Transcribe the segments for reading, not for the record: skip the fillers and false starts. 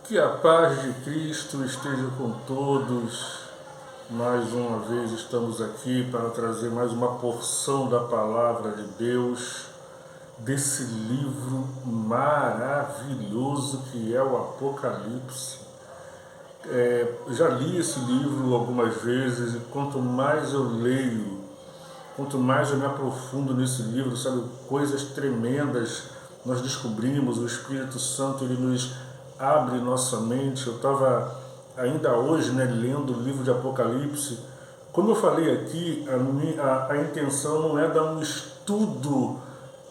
Que a paz de Cristo esteja com todos. Mais uma vez estamos aqui para trazer mais uma porção da palavra de Deus, desse livro maravilhoso que é o Apocalipse. Já li esse livro algumas vezes e quanto mais eu leio, quanto mais eu me aprofundo nesse livro, sabe, coisas tremendas nós descobrimos. O Espírito Santo, ele nos abre nossa mente. Eu estava ainda hoje, lendo o livro de Apocalipse. Como eu falei aqui, a intenção não é dar um estudo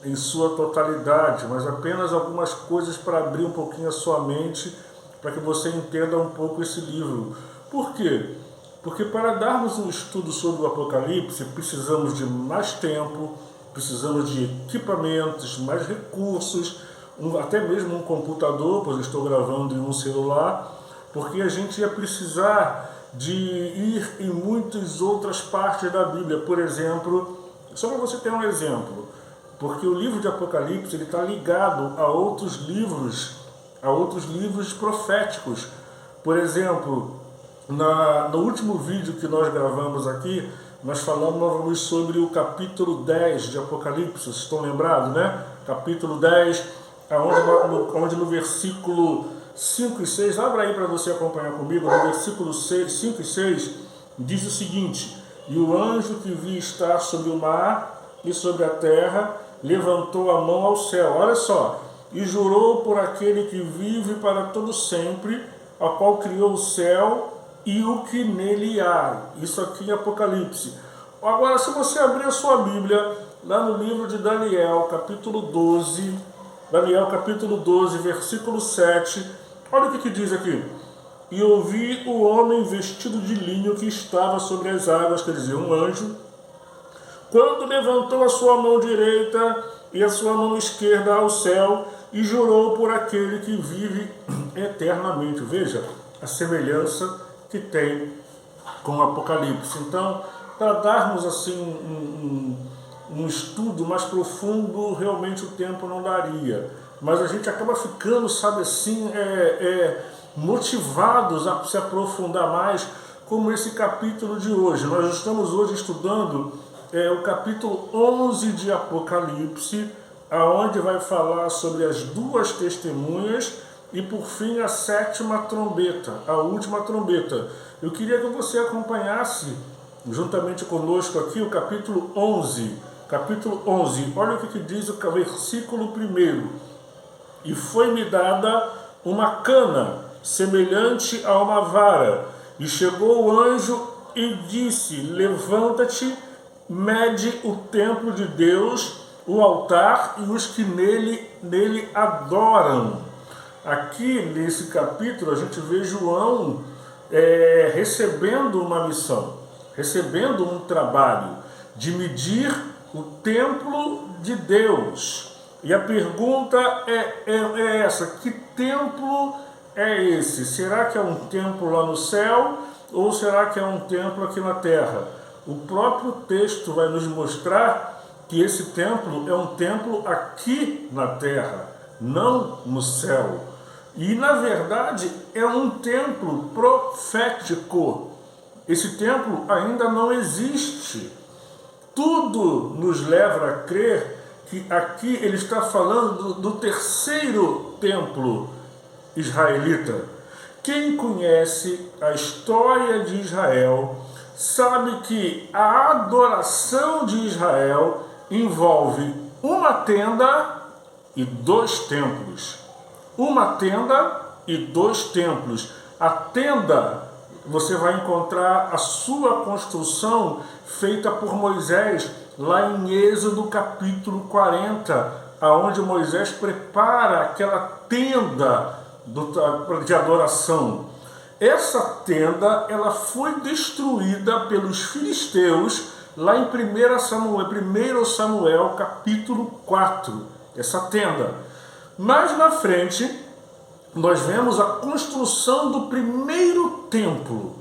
em sua totalidade, mas apenas algumas coisas para abrir um pouquinho a sua mente, para que você entenda um pouco esse livro. Por quê? Porque para darmos um estudo sobre o Apocalipse, precisamos de mais tempo, precisamos de equipamentos, mais recursos, até mesmo um computador, pois eu estou gravando em um celular, porque a gente ia precisar de ir em muitas outras partes da Bíblia. Por exemplo, só para você ter um exemplo, porque o livro de Apocalipse ele está ligado a outros livros proféticos. Por exemplo, no último vídeo que nós gravamos aqui, nós falamos sobre o capítulo 10 de Apocalipse. Vocês estão lembrados, né? Capítulo 10, onde no versículo 5 e 6, abra aí para você acompanhar comigo, no versículo 5 e 6, diz o seguinte: E o anjo que vi estar sobre o mar e sobre a terra, levantou a mão ao céu, olha só, e jurou por aquele que vive para todo sempre, ao qual criou o céu e o que nele há. Isso aqui em Apocalipse. Agora, se você abrir a sua Bíblia, lá no livro de Daniel, capítulo 12, versículo 7, olha o que diz aqui. E ouvi o homem vestido de linho que estava sobre as águas, quer dizer, um anjo, quando levantou a sua mão direita e a sua mão esquerda ao céu, e jurou por aquele que vive eternamente. Veja a semelhança que tem com o Apocalipse. Então, para darmos assim um estudo mais profundo, realmente o tempo não daria. Mas a gente acaba ficando, sabe assim, motivados a se aprofundar mais, como esse capítulo de hoje. Nós estamos hoje estudando o capítulo 11 de Apocalipse, aonde vai falar sobre as duas testemunhas e, por fim, a sétima trombeta, a última trombeta. Eu queria que você acompanhasse, juntamente conosco aqui, o capítulo 11. Capítulo 11, olha o que diz o versículo 1. E foi-me dada uma cana, semelhante a uma vara, e chegou o anjo e disse: Levanta-te, mede o templo de Deus, o altar e os que nele adoram. Aqui nesse capítulo a gente vê João recebendo uma missão, recebendo um trabalho de medir o templo de Deus. E a pergunta é essa: que templo é esse? Será que é um templo lá no céu ou será que é um templo aqui na terra? O próprio texto vai nos mostrar que esse templo é um templo aqui na terra, não no céu. E na verdade é um templo profético. Esse templo ainda não existe. Tudo nos leva a crer que aqui ele está falando do terceiro templo israelita. Quem conhece a história de Israel sabe que a adoração de Israel envolve uma tenda e dois templos. Uma tenda e dois templos. A tenda, você vai encontrar a sua construção feita por Moisés, lá em Êxodo capítulo 40, aonde Moisés prepara aquela tenda de adoração. Essa tenda, ela foi destruída pelos filisteus lá em 1 Samuel capítulo 4, essa tenda. Mais na frente, nós vemos a construção do primeiro templo.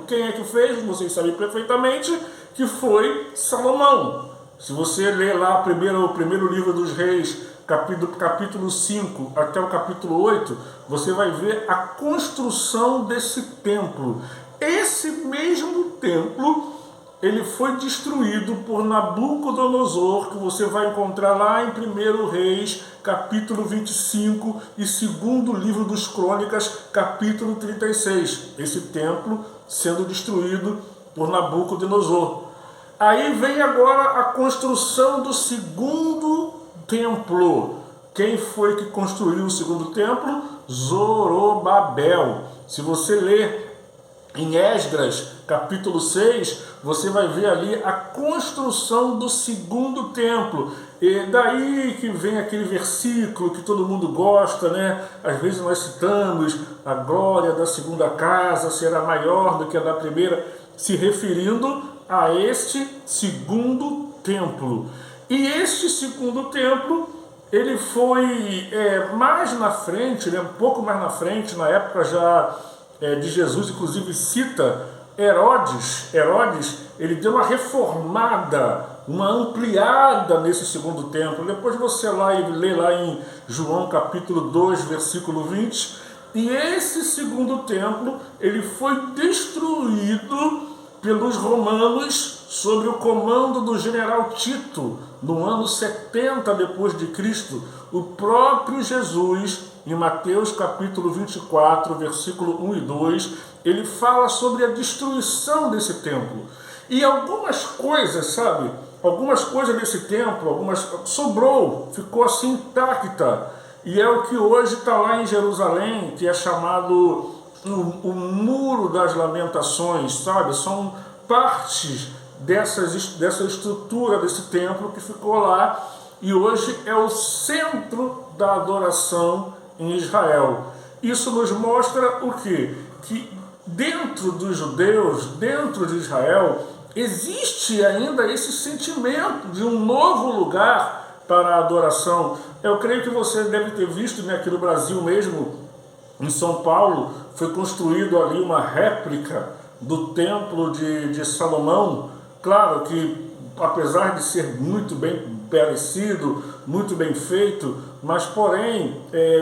Quem é que fez? Vocês sabem perfeitamente que foi Salomão. Se você ler lá o primeiro livro dos Reis, capítulo 5 até o capítulo 8, você vai ver a construção desse templo. Esse mesmo templo, ele foi destruído por Nabucodonosor, que você vai encontrar lá em 1 Reis, capítulo 25, e 2º livro dos Crônicas, capítulo 36. Esse templo sendo destruído por Nabucodonosor. Aí vem agora a construção do segundo templo. Quem foi que construiu o segundo templo? Zorobabel. Se você ler em Esdras, capítulo 6, você vai ver ali a construção do segundo templo. E daí que vem aquele versículo que todo mundo gosta, né? Às vezes nós citamos: a glória da segunda casa será maior do que a da primeira, se referindo a este segundo templo. E este segundo templo, ele foi mais na frente, né? Um pouco mais na frente, na época já de Jesus, inclusive cita Herodes, ele deu uma reformada, uma ampliada nesse segundo templo. Depois você lê lá em João capítulo 2, versículo 20, e esse segundo templo, ele foi destruído pelos romanos sob o comando do general Tito, no ano 70 depois de Cristo. O próprio Jesus, em Mateus capítulo 24, versículo 1 e 2, ele fala sobre a destruição desse templo. E algumas coisas, sabe? Algumas coisas desse templo, sobrou, ficou assim intacta. E é o que hoje está lá em Jerusalém, que é chamado o Muro das Lamentações, sabe? São partes dessa estrutura desse templo que ficou lá, e hoje é o centro da adoração em Israel. Isso nos mostra o quê? Que dentro dos judeus, dentro de Israel, existe ainda esse sentimento de um novo lugar para a adoração. Eu creio que você deve ter visto, né, aqui no Brasil mesmo, em São Paulo, foi construído ali uma réplica do templo de Salomão. Claro que, apesar de ser muito bem parecido, muito bem feito, mas porém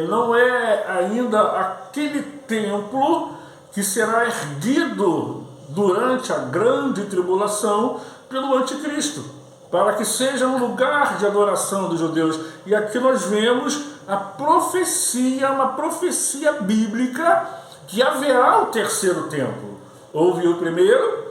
não é ainda aquele templo que será erguido durante a grande tribulação pelo anticristo, para que seja um lugar de adoração dos judeus. E aqui nós vemos a profecia, uma profecia bíblica, que haverá o terceiro templo. Houve o primeiro,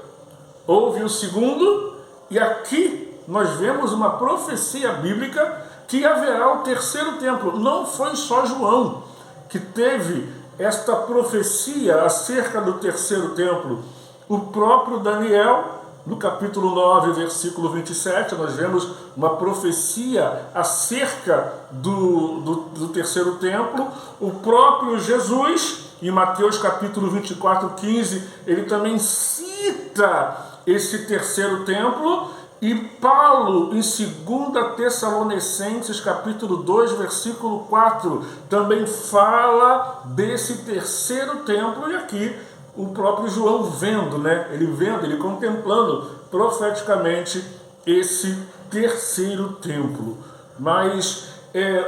houve o segundo, e aqui nós vemos uma profecia bíblica que haverá o terceiro templo. Não foi só João que teve esta profecia acerca do terceiro templo. O próprio Daniel, no capítulo 9, versículo 27, nós vemos uma profecia acerca do terceiro templo. O próprio Jesus, em Mateus capítulo 24, 15, ele também cita esse terceiro templo. E Paulo, em 2 Tessalonicenses capítulo 2, versículo 4, também fala desse terceiro templo. E aqui o próprio João vendo, né? Ele contemplando profeticamente esse terceiro templo. Mas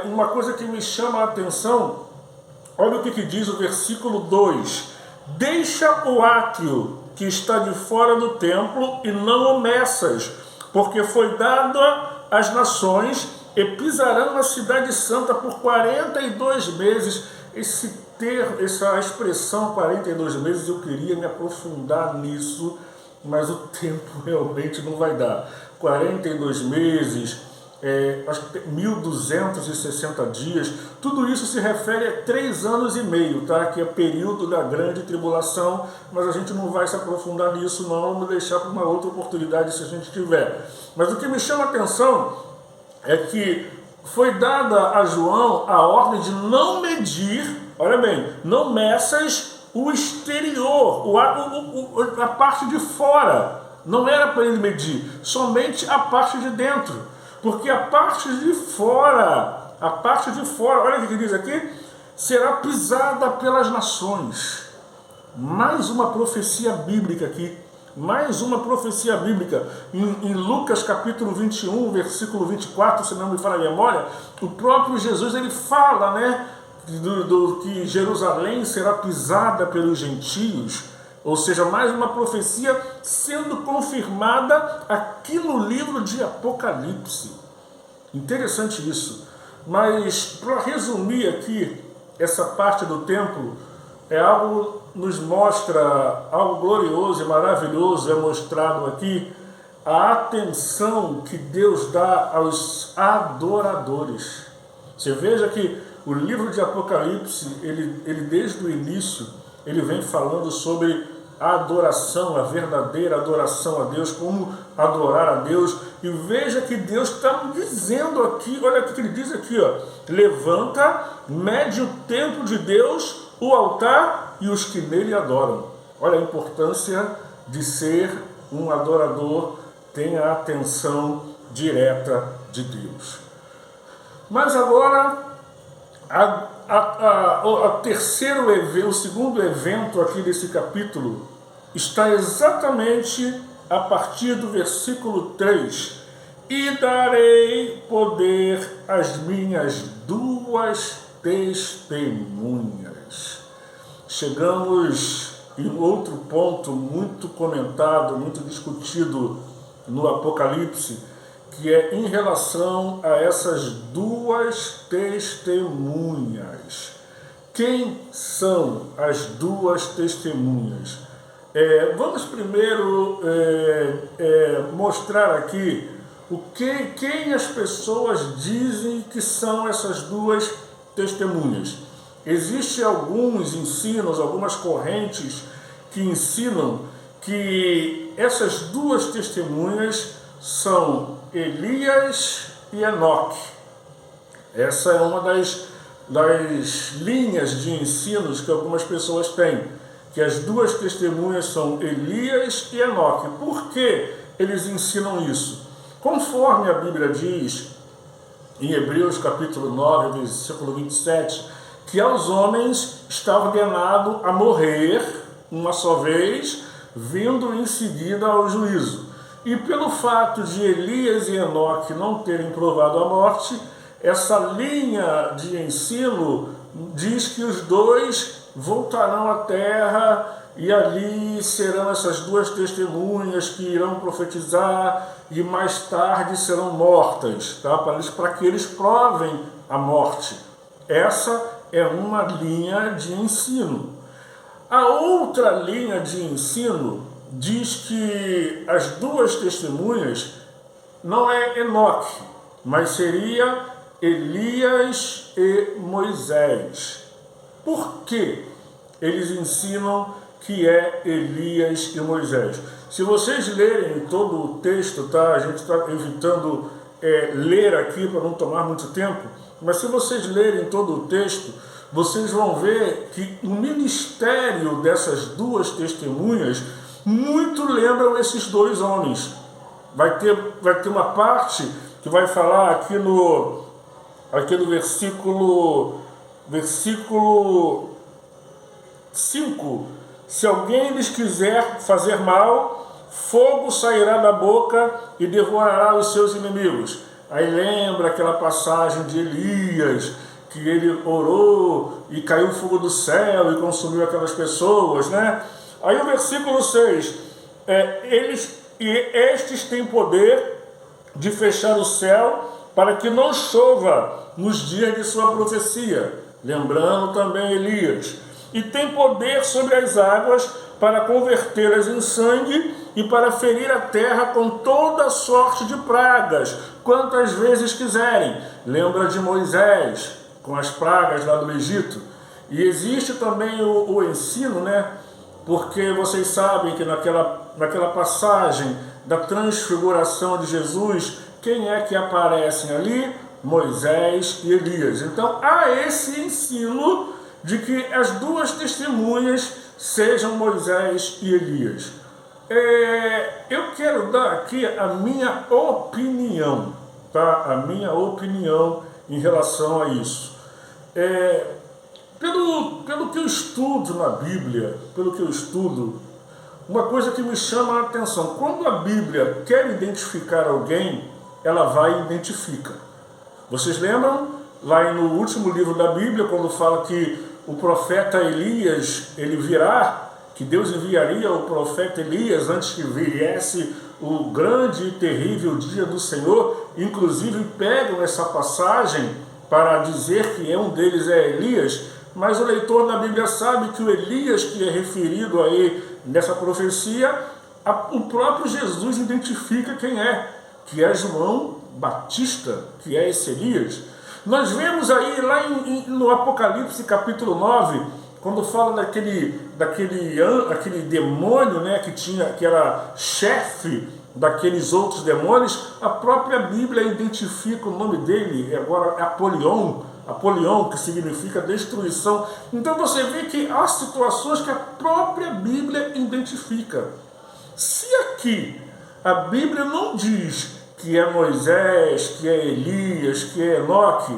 uma coisa que me chama a atenção, olha o que diz o versículo 2: deixa o átrio que está de fora do templo e não o meças, porque foi dado às nações e pisarão a cidade santa por 42 meses. Essa expressão 42 meses, eu queria me aprofundar nisso, mas o tempo realmente não vai dar. 42 meses, acho que 1.260 dias, tudo isso se refere a 3 anos e meio, tá? Que é o período da grande tribulação, mas a gente não vai se aprofundar nisso não, vamos deixar para uma outra oportunidade se a gente tiver. Mas o que me chama a atenção é que foi dada a João a ordem de não medir, olha bem, não meças o exterior, a parte de fora. Não era para ele medir, somente a parte de dentro. Porque a parte de fora, olha o que diz aqui, será pisada pelas nações. Mais uma profecia bíblica aqui. mais uma profecia bíblica. Em Lucas capítulo 21, versículo 24, se não me falha a memória, o próprio Jesus ele fala, né, que Jerusalém será pisada pelos gentios, ou seja, mais uma profecia sendo confirmada aqui no livro de Apocalipse. Interessante isso. Mas, para resumir aqui, essa parte do templo é algo, nos mostra algo glorioso e maravilhoso, é mostrado aqui a atenção que Deus dá aos adoradores. Você veja que o livro de Apocalipse, ele desde o início, ele vem falando sobre a adoração, a verdadeira adoração a Deus, como adorar a Deus. E veja que Deus está dizendo aqui, olha o que ele diz aqui, ó, levanta, mede o templo de Deus, o altar e os que nele adoram. Olha a importância de ser um adorador, tem a atenção direta de Deus. Mas agora, o segundo evento aqui desse capítulo está exatamente a partir do versículo 3. E darei poder às minhas duas testemunhas. Chegamos em outro ponto muito comentado, muito discutido no Apocalipse, que é em relação a essas duas testemunhas. Quem são as duas testemunhas? Vamos primeiro mostrar aqui quem as pessoas dizem que são essas duas testemunhas. Existem alguns ensinos, algumas correntes que ensinam que essas duas testemunhas são Elias e Enoque. Essa é uma das linhas de ensinos que algumas pessoas têm, que as duas testemunhas são Elias e Enoque. Por que eles ensinam isso? Conforme a Bíblia diz, em Hebreus capítulo 9, versículo 27, que aos homens está ordenado a morrer uma só vez, vindo em seguida ao juízo. E pelo fato de Elias e Enoque não terem provado a morte, essa linha de ensino diz que os dois voltarão à terra e ali serão essas duas testemunhas que irão profetizar e mais tarde serão mortas, tá? para que eles provem a morte. Essa é uma linha de ensino. A outra linha de ensino diz que as duas testemunhas não é Enoque, mas seria Elias e Moisés. Por que eles ensinam que é Elias e Moisés? Se vocês lerem todo o texto, tá? A gente está evitando ler aqui para não tomar muito tempo, mas se vocês lerem todo o texto, vocês vão ver que o ministério dessas duas testemunhas muito lembram esses dois homens. Vai ter uma parte que vai falar aqui no versículo 5. Se alguém lhes quiser fazer mal, fogo sairá da boca e devorará os seus inimigos. Aí lembra aquela passagem de Elias, que ele orou e caiu fogo do céu e consumiu aquelas pessoas, né? Aí o versículo 6, estes têm poder de fechar o céu para que não chova nos dias de sua profecia, lembrando também Elias, e tem poder sobre as águas para convertê-las em sangue e para ferir a terra com toda sorte de pragas, quantas vezes quiserem. Lembra de Moisés, com as pragas lá do Egito. E existe também o ensino, né? Porque vocês sabem que naquela passagem da transfiguração de Jesus, quem é que aparecem ali? Moisés e Elias. Então há esse ensino de que as duas testemunhas sejam Moisés e Elias. Eu quero dar aqui a minha opinião, tá? A minha opinião em relação a isso. Pelo que eu estudo na Bíblia, pelo que eu estudo, uma coisa que me chama a atenção. Quando a Bíblia quer identificar alguém, ela vai e identifica. Vocês lembram? Lá no último livro da Bíblia, quando fala que o profeta Elias, ele virá, que Deus enviaria o profeta Elias antes que viesse o grande e terrível dia do Senhor, inclusive pegam essa passagem para dizer que um deles é Elias, mas o leitor da Bíblia sabe que o Elias que é referido aí nessa profecia, o próprio Jesus identifica quem é, que é João Batista, que é esse Elias. Nós vemos aí lá no Apocalipse capítulo 9, quando fala daquele demônio, né, que era chefe daqueles outros demônios, a própria Bíblia identifica o nome dele, agora é Apolion, que significa destruição. Então você vê que há situações que a própria Bíblia identifica. Se aqui a Bíblia não diz que é Moisés, que é Elias, que é Enoque,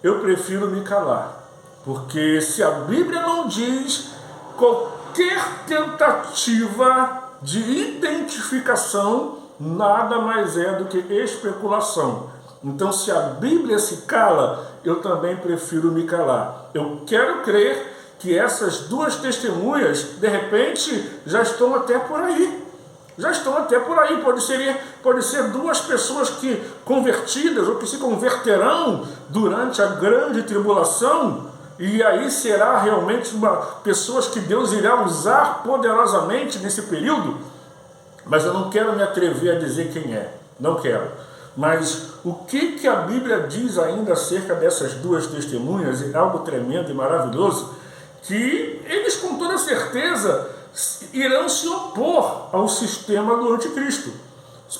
eu prefiro me calar. Porque se a Bíblia não diz, qualquer tentativa de identificação nada mais é do que especulação. Então, se a Bíblia se cala, eu também prefiro me calar. Eu quero crer que essas duas testemunhas, de repente, já estão até por aí. Pode ser duas pessoas que convertidas ou que se converterão durante a grande tribulação, e aí será realmente pessoas que Deus irá usar poderosamente nesse período. Mas eu não quero me atrever a dizer quem é, não quero. Mas o que a Bíblia diz ainda acerca dessas duas testemunhas, é algo tremendo e maravilhoso, que eles com toda certeza irão se opor ao sistema do anticristo.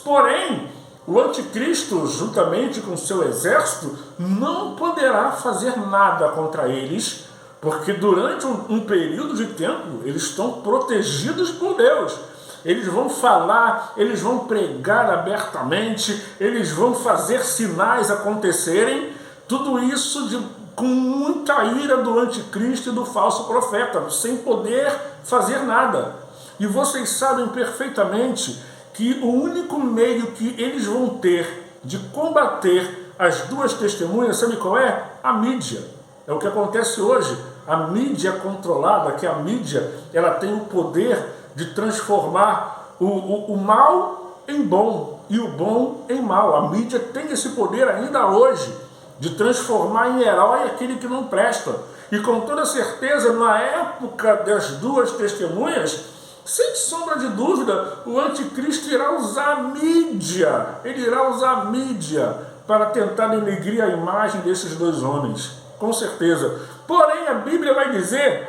Porém, o anticristo, juntamente com seu exército, não poderá fazer nada contra eles, porque durante um período de tempo eles estão protegidos por Deus. Eles vão falar, eles vão pregar abertamente, eles vão fazer sinais acontecerem, tudo isso com muita ira do anticristo e do falso profeta, sem poder fazer nada. E vocês sabem perfeitamente que o único meio que eles vão ter de combater as duas testemunhas, sabe qual é? A mídia. É o que acontece hoje. A mídia controlada, que a mídia ela tem o poder de transformar o mal em bom e o bom em mal. A mídia tem esse poder ainda hoje de transformar em herói aquele que não presta. E com toda certeza, na época das duas testemunhas, sem sombra de dúvida, o anticristo irá usar a mídia. Ele irá usar a mídia para tentar denegrir a imagem desses dois homens. Com certeza. Porém, a Bíblia vai dizer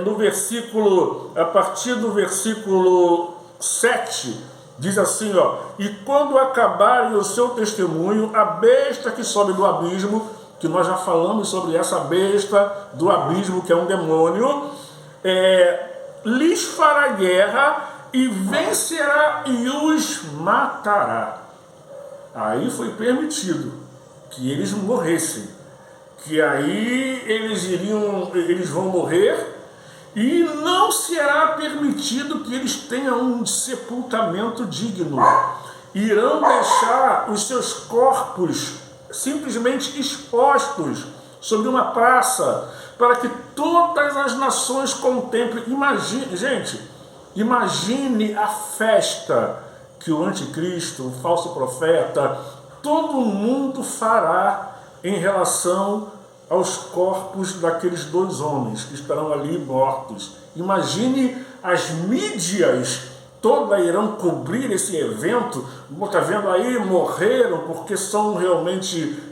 no versículo, a partir do versículo 7, diz assim, e quando acabarem o seu testemunho, a besta que sobe do abismo, que nós já falamos sobre essa besta do abismo, que é um demônio, lhes fará guerra e vencerá e os matará. Aí foi permitido que eles morressem, que aí eles vão morrer, e não será permitido que eles tenham um sepultamento digno. Irão deixar os seus corpos simplesmente expostos sobre uma praça, para que todas as nações contemplem. Imagine a festa que o anticristo, o falso profeta, todo mundo fará em relação aos corpos daqueles dois homens que estarão ali mortos. Imagine as mídias todas irão cobrir esse evento. Está vendo aí, morreram porque são realmente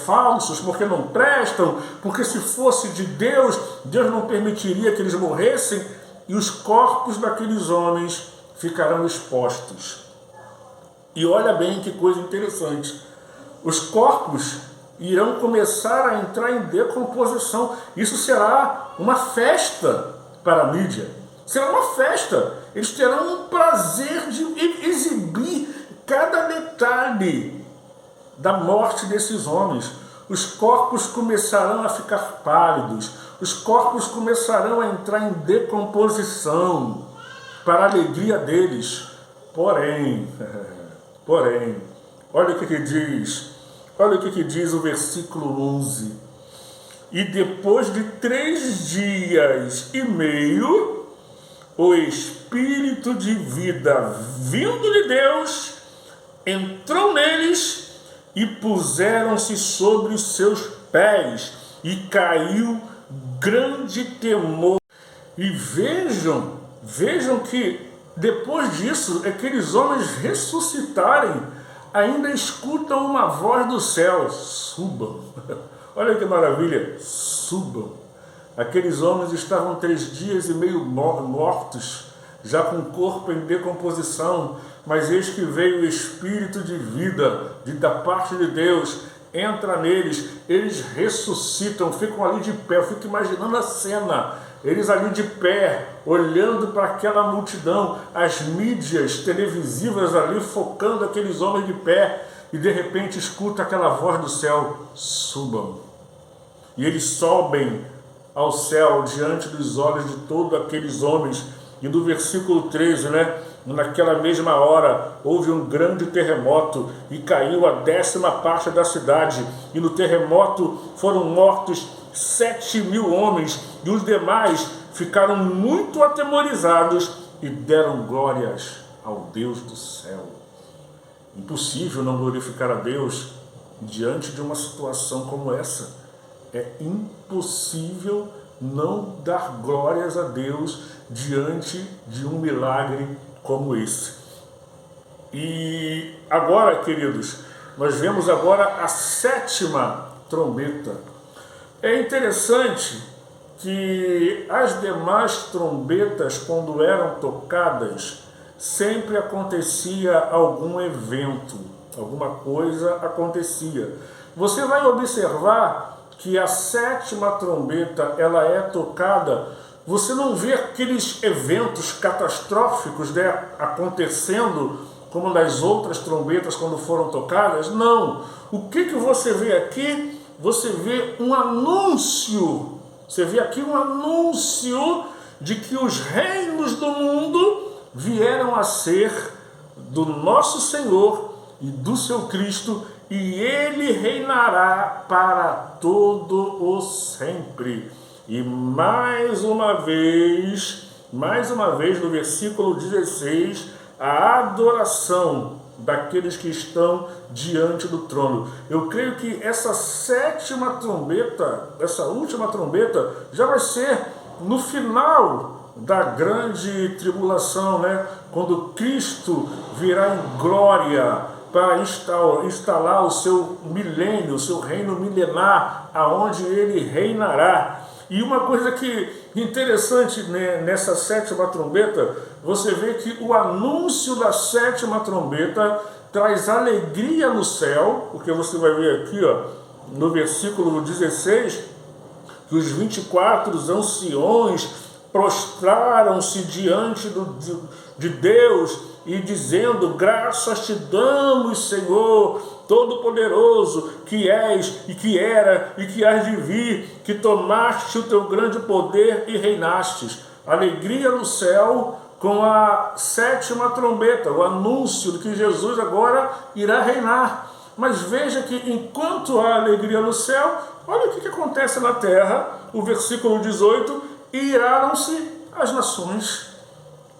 falsos, porque não prestam, porque se fosse de Deus, Deus não permitiria que eles morressem, e os corpos daqueles homens ficarão expostos. E olha bem que coisa interessante, os corpos irão começar a entrar em decomposição. Isso será uma festa para a mídia. Será uma festa. Eles terão o prazer de exibir cada detalhe da morte desses homens. os corpos começarão a ficar pálidos, os corpos começarão a entrar em decomposição, para a alegria deles. Porém, olha o que diz, olha o que diz o versículo 11. E depois de 3 dias e meio, o Espírito de vida vindo de Deus entrou neles e puseram-se sobre os seus pés, e caiu grande temor. E vejam que depois disso, aqueles homens ressuscitarem, ainda escutam uma voz do céu: subam. Olha que maravilha, subam. Aqueles homens estavam 3 dias e meio mortos, já com o corpo em decomposição, mas eis que veio o Espírito de vida da parte de Deus, entra neles, eles ressuscitam, ficam ali de pé. Eu fico imaginando a cena, eles ali de pé, olhando para aquela multidão, as mídias televisivas ali focando aqueles homens de pé, e de repente escuta aquela voz do céu: subam. E eles sobem ao céu diante dos olhos de todos aqueles homens. E no versículo 13, naquela mesma hora houve um grande terremoto e caiu a 10ª parte da cidade, e no terremoto foram mortos 7.000 homens, e os demais ficaram muito atemorizados e deram glórias ao Deus do céu. Impossível não glorificar a Deus diante de uma situação como essa. É impossível não dar glórias a Deus diante de um milagre como esse. E agora, queridos, nós vemos agora a 7ª trombeta. É interessante que as demais trombetas, quando eram tocadas, sempre acontecia algum evento, alguma coisa acontecia. Você vai observar que a 7ª trombeta, ela é tocada, você não vê aqueles eventos catastróficos acontecendo como nas outras trombetas quando foram tocadas. Não. O que você vê aqui? Você vê um anúncio. Você vê aqui um anúncio de que os reinos do mundo vieram a ser do nosso Senhor e do seu Cristo, e ele reinará para todo o sempre. E mais uma vez, no versículo 16, a adoração daqueles que estão diante do trono. Eu creio que essa 7ª trombeta, essa última trombeta, já vai ser no final da grande tribulação, quando Cristo virá em glória para instalar o seu milênio, o seu reino milenar, aonde ele reinará. E uma coisa que interessante, nessa 7ª trombeta, você vê que o anúncio da 7ª trombeta traz alegria no céu, porque você vai ver aqui, no versículo 16, que os 24 anciões prostraram-se diante de Deus, e dizendo: graças te damos, Senhor Todo-Poderoso, que és e que era e que hás de vir, que tomaste o teu grande poder e reinastes. Alegria no céu com a 7ª trombeta, o anúncio de que Jesus agora irá reinar. Mas veja que enquanto há alegria no céu, olha o que acontece na terra. O versículo 18: iraram-se as nações.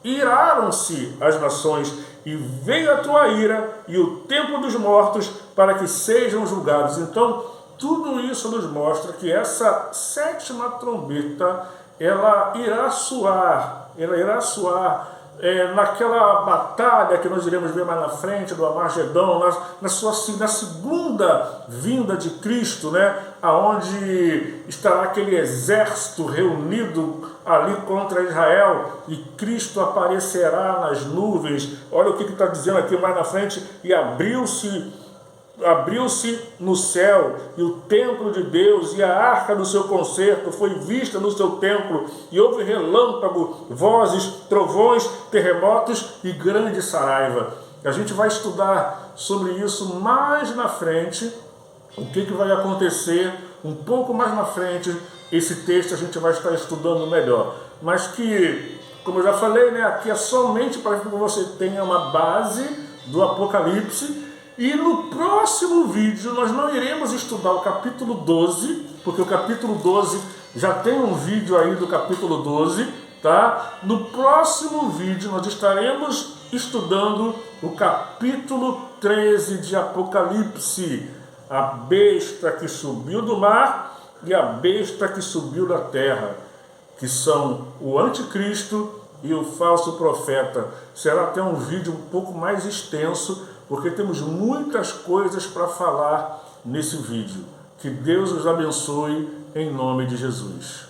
Iraram-se as nações, e veio a tua ira e o tempo dos mortos, para que sejam julgados. Então, tudo isso nos mostra que essa 7ª trombeta, ela irá soar naquela batalha que nós iremos ver mais na frente, do Armagedão, na segunda vinda de Cristo, aonde estará aquele exército reunido ali contra Israel, e Cristo aparecerá nas nuvens. Olha o que está dizendo aqui mais na frente: e abriu-se no céu, e o templo de Deus e a arca do seu concerto foi vista no seu templo, e houve relâmpago, vozes, trovões, terremotos e grande saraiva. A gente vai estudar sobre isso mais na frente, O que vai acontecer um pouco mais na frente, esse texto a gente vai estar estudando melhor. Mas que, como eu já falei, né, aqui é somente para que você tenha uma base do Apocalipse. E no próximo vídeo nós não iremos estudar o capítulo 12, porque o capítulo 12 já tem um vídeo aí do capítulo 12, tá? No próximo vídeo nós estaremos estudando o capítulo 13 de Apocalipse, a besta que subiu do mar e a besta que subiu da terra, que são o anticristo e o falso profeta. Será até um vídeo um pouco mais extenso, porque temos muitas coisas para falar nesse vídeo. Que Deus os abençoe em nome de Jesus.